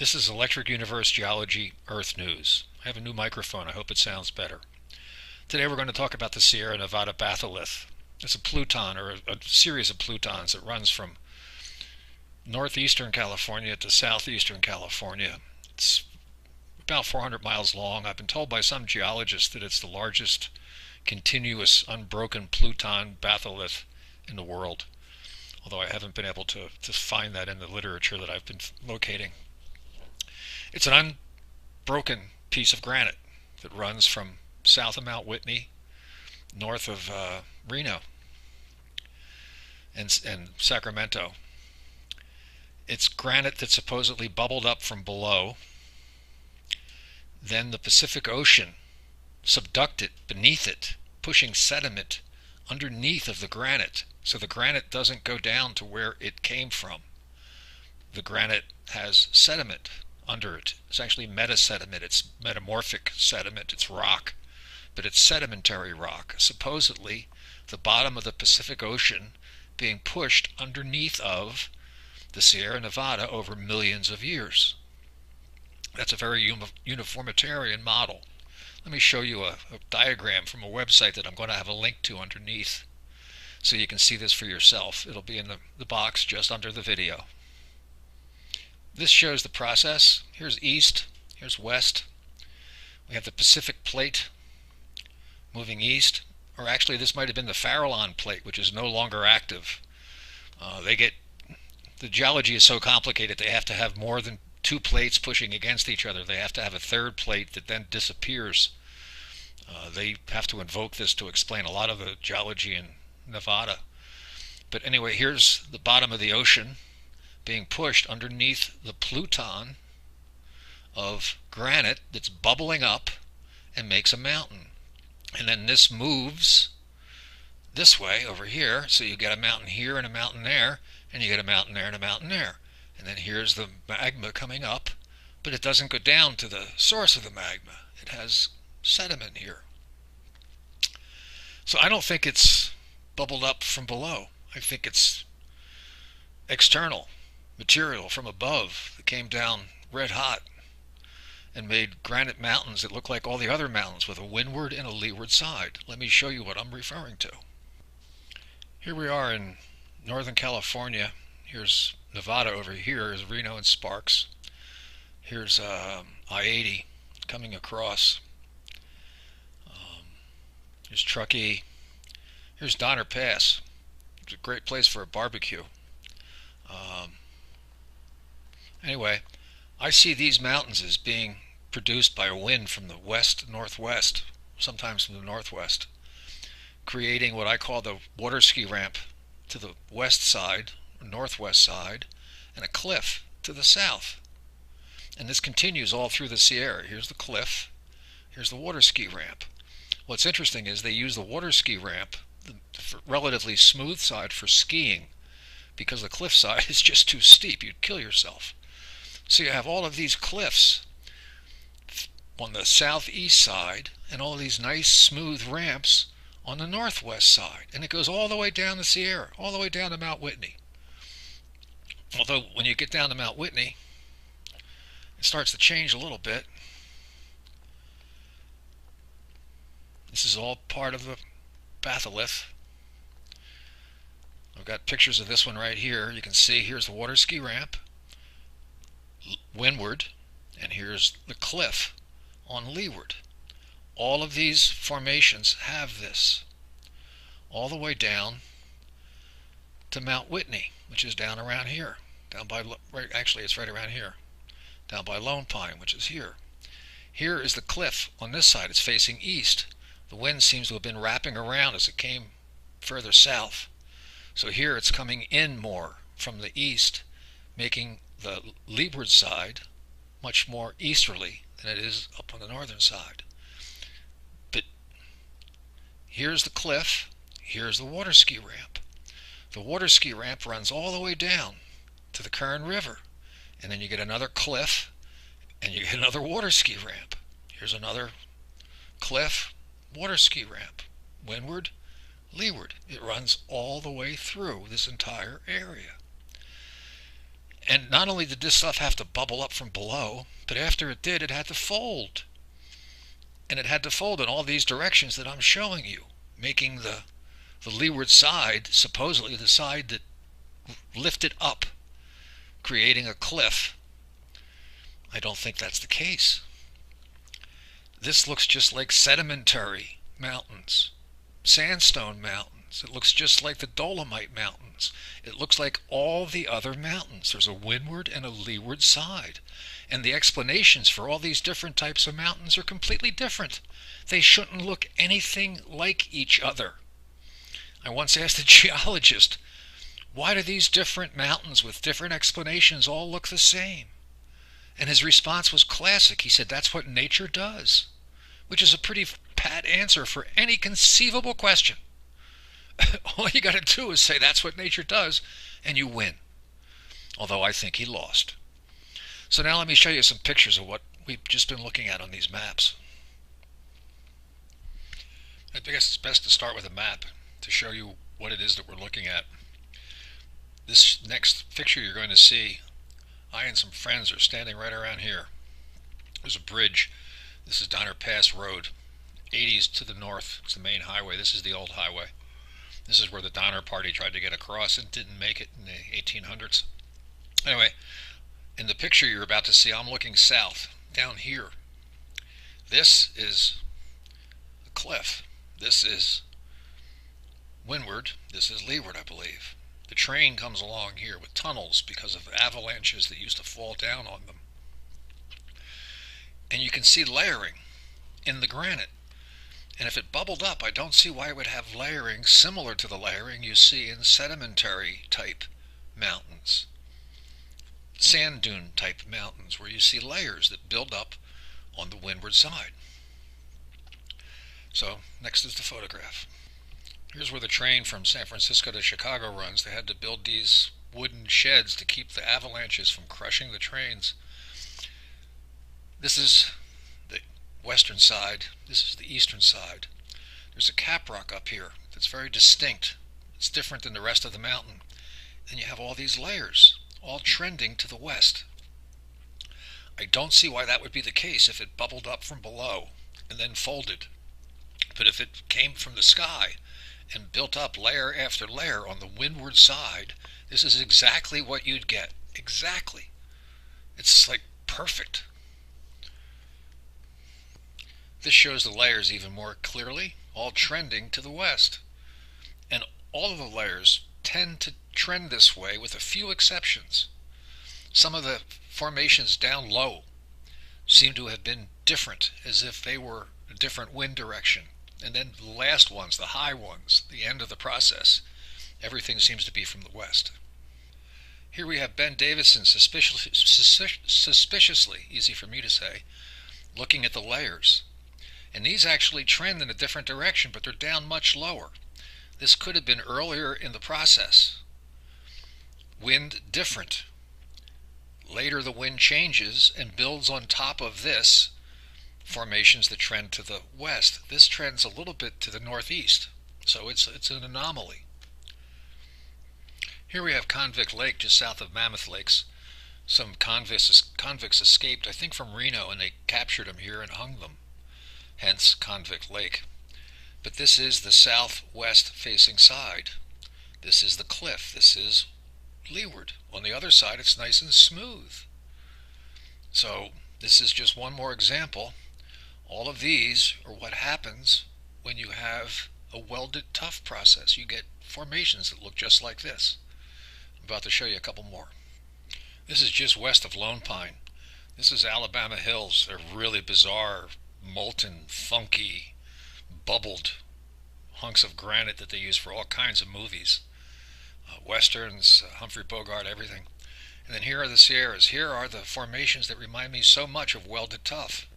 This is Electric Universe Geology Earth News. I have a new microphone. I hope it sounds better. Today we're going to talk about the Sierra Nevada Batholith. It's a pluton, or a series of plutons that runs from northeastern California to southeastern California. It's about 400 miles long. I've been told by some geologists that it's the largest continuous unbroken pluton batholith in the world, although I haven't been able to find that in the literature that I've been locating. It's an unbroken piece of granite that runs from south of Mount Whitney, north of Reno and Sacramento. It's granite that supposedly bubbled up from below. Then the Pacific Ocean subducted beneath it, pushing sediment underneath of the granite, so the granite doesn't go down to where it came from. The granite has sediment under it. It's actually metasediment. It's metamorphic sediment. It's rock, but it's sedimentary rock. Supposedly, the bottom of the Pacific Ocean being pushed underneath of the Sierra Nevada over millions of years. That's a very uniformitarian model. Let me show you a diagram from a website that I'm going to have a link to underneath so you can see this for yourself. It'll be in the box just under the video. This shows the process. Here's east, here's west. We have the Pacific Plate moving east, or actually this might have been the Farallon Plate, which is no longer active. The geology is so complicated they have to have more than two plates pushing against each other. They have to have a third plate that then disappears. They have to invoke this to explain a lot of the geology in Nevada. But anyway, here's the bottom of the ocean being pushed underneath the pluton of granite that's bubbling up and makes a mountain. And then this moves this way over here, so you get a mountain here and a mountain there, and you get a mountain there and a mountain there. And then here's the magma coming up, but it doesn't go down to the source of the magma. It has sediment here. So I don't think it's bubbled up from below. I think it's external material from above that came down red hot and made granite mountains that look like all the other mountains with a windward and a leeward side. Let me show you what I'm referring to. Here we are in Northern California. Here's Nevada over here, is Reno and Sparks. Here's I-80 coming across. Here's Truckee. Here's Donner Pass. It's a great place for a barbecue. Anyway, I see these mountains as being produced by a wind from the west-northwest, sometimes from the northwest, creating what I call the water ski ramp to the west side, northwest side, and a cliff to the south. And this continues all through the Sierra. Here's the cliff, here's the water ski ramp. What's interesting is they use the water ski ramp, the relatively smooth side, for skiing, because the cliff side is just too steep. You'd kill yourself. So you have all of these cliffs on the southeast side and all these nice smooth ramps on the northwest side, and it goes all the way down the Sierra, all the way down to Mount Whitney. Although when you get down to Mount Whitney, it starts to change a little bit. This is all part of the batholith. I've got pictures of this one right here. You can see here's the water ski ramp, windward, and here's the cliff on leeward. All of these formations have this all the way down to Mount Whitney, which is down around here, down by, actually it's right around here, down by Lone Pine, which is here. Here is the cliff on this side. It's facing east. The wind seems to have been wrapping around as it came further south. So here it's coming in more from the east, making the leeward side much more easterly than it is up on the northern side. But here's the cliff, here's the water ski ramp. The water ski ramp runs all the way down to the Kern River, and then you get another cliff and you get another water ski ramp. Here's another cliff, water ski ramp, windward, leeward. It runs all the way through this entire area. And not only did this stuff have to bubble up from below, but after it did, it had to fold. And it had to fold in all these directions that I'm showing you, making the leeward side supposedly the side that lifted up, creating a cliff. I don't think that's the case. This looks just like sedimentary mountains, sandstone mountains. It looks just like the Dolomite Mountains. It looks like all the other mountains. There's a windward and a leeward side. And the explanations for all these different types of mountains are completely different. They shouldn't look anything like each other. I once asked a geologist, why do these different mountains with different explanations all look the same? And his response was classic. He said, that's what nature does, which is a pretty pat answer for any conceivable question. All you got to do is say that's what nature does, and you win. Although I think he lost. So now let me show you some pictures of what we've just been looking at on these maps. I guess it's best to start with a map to show you what it is that we're looking at. This next picture you're going to see, I and some friends are standing right around here. There's a bridge. This is Donner Pass Road. 80s to the north. It's the main highway. This is the old highway. This is where the Donner Party tried to get across and didn't make it in the 1800s. Anyway, in the picture you're about to see, I'm looking south, down here. This is a cliff. This is windward. This is leeward, I believe. The train comes along here with tunnels because of avalanches that used to fall down on them. And you can see layering in the granite. And if it bubbled up, I don't see why it would have layering similar to the layering you see in sedimentary type mountains. Sand dune type mountains where you see layers that build up on the windward side. So next is the photograph. Here's where the train from San Francisco to Chicago runs. They had to build these wooden sheds to keep the avalanches from crushing the trains. This is the western side. This is the eastern side. There's a cap rock up here that's very distinct. It's different than the rest of the mountain. Then you have all these layers, all trending to the west. I don't see why that would be the case if it bubbled up from below and then folded. But if it came from the sky and built up layer after layer on the windward side, this is exactly what you'd get. Exactly. It's like perfect. This shows the layers even more clearly, all trending to the west. And all of the layers tend to trend this way with a few exceptions. Some of the formations down low seem to have been different, as if they were a different wind direction. And then the last ones, the high ones, the end of the process, everything seems to be from the west. Here we have Ben Davison suspiciously, easy for me to say, looking at the layers. And these actually trend in a different direction, but they're down much lower. This could have been earlier in the process. Wind different. Later the wind changes and builds on top of this formations that trend to the west. This trends a little bit to the northeast, so it's an anomaly. Here we have Convict Lake just south of Mammoth Lakes. Some convicts escaped, I think from Reno, and they captured them here and hung them. Hence Convict Lake. But this is the southwest facing side. This is the cliff. This is leeward. On the other side it's nice and smooth. So this is just one more example. All of these are what happens when you have a welded tuff process. You get formations that look just like this. I'm about to show you a couple more. This is just west of Lone Pine. This is Alabama Hills. They're really bizarre, molten, funky, bubbled hunks of granite that they use for all kinds of movies. Westerns, Humphrey Bogart, everything. And then here are the Sierras. Here are the formations that remind me so much of welded tuff,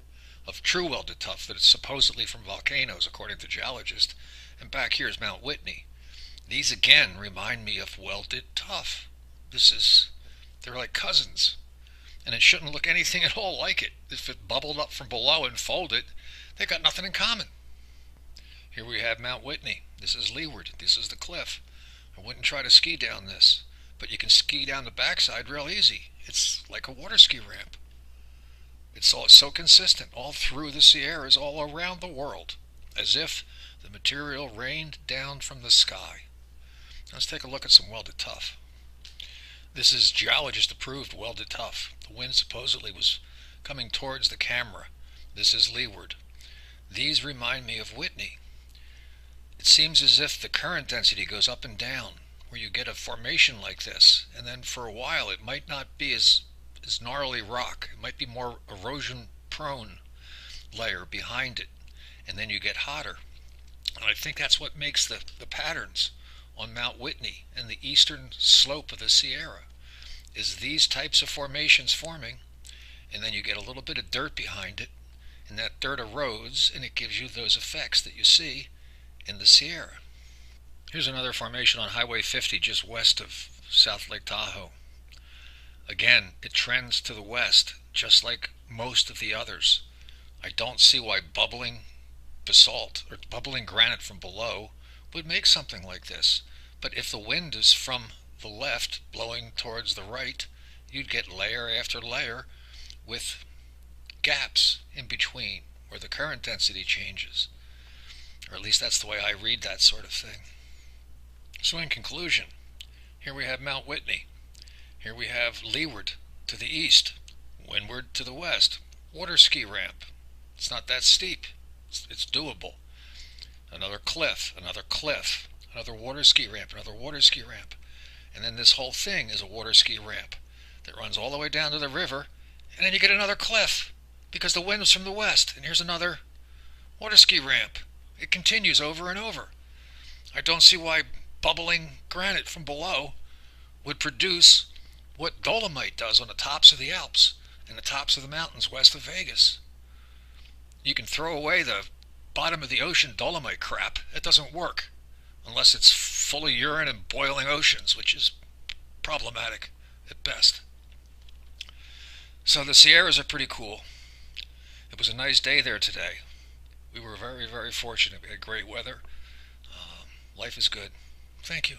of true welded tuff that is supposedly from volcanoes, according to geologists. And back here is Mount Whitney. These again remind me of welded tuff. They're like cousins. And it shouldn't look anything at all like it. If it bubbled up from below and folded, they've got nothing in common. Here we have Mount Whitney. This is leeward. This is the cliff. I wouldn't try to ski down this. but you can ski down the backside real easy. It's like a water ski ramp. It's all so consistent all through the Sierras, all around the world, as if the material rained down from the sky. Let's take a look at some welded tuff. This is geologist approved welded tuff. The wind supposedly was coming towards the camera. This is leeward. These remind me of Whitney. It seems as if the current density goes up and down, where you get a formation like this, and then for a while it might not be as gnarly rock. It might be more erosion prone layer behind it, and then you get hotter. And I think that's what makes the patterns on Mount Whitney and the eastern slope of the Sierra, is these types of formations forming, and then you get a little bit of dirt behind it, and that dirt erodes, and it gives you those effects that you see in the Sierra. Here's another formation on Highway 50 just west of South Lake Tahoe. Again, it trends to the west, just like most of the others. I don't see why bubbling basalt or bubbling granite from below would make something like this. But if the wind is from the left blowing towards the right, you'd get layer after layer with gaps in between where the current density changes. Or at least that's the way I read that sort of thing. So in conclusion, here we have Mount Whitney. Here we have leeward to the east, windward to the west, water ski ramp. It's not that steep. It's doable. Another cliff, another water ski ramp, another water ski ramp. And then this whole thing is a water ski ramp that runs all the way down to the river, and then you get another cliff because the wind was from the west, and here's another water ski ramp. It continues over and over. I don't see why bubbling granite from below would produce what dolomite does on the tops of the Alps and the tops of the mountains west of Vegas. You can throw away the bottom of the ocean dolomite crap. It doesn't work unless it's full of urine and boiling oceans, which is problematic at best. So the Sierras are pretty cool. It was a nice day there today. We were very, very fortunate. We had great weather. Life is good. Thank you.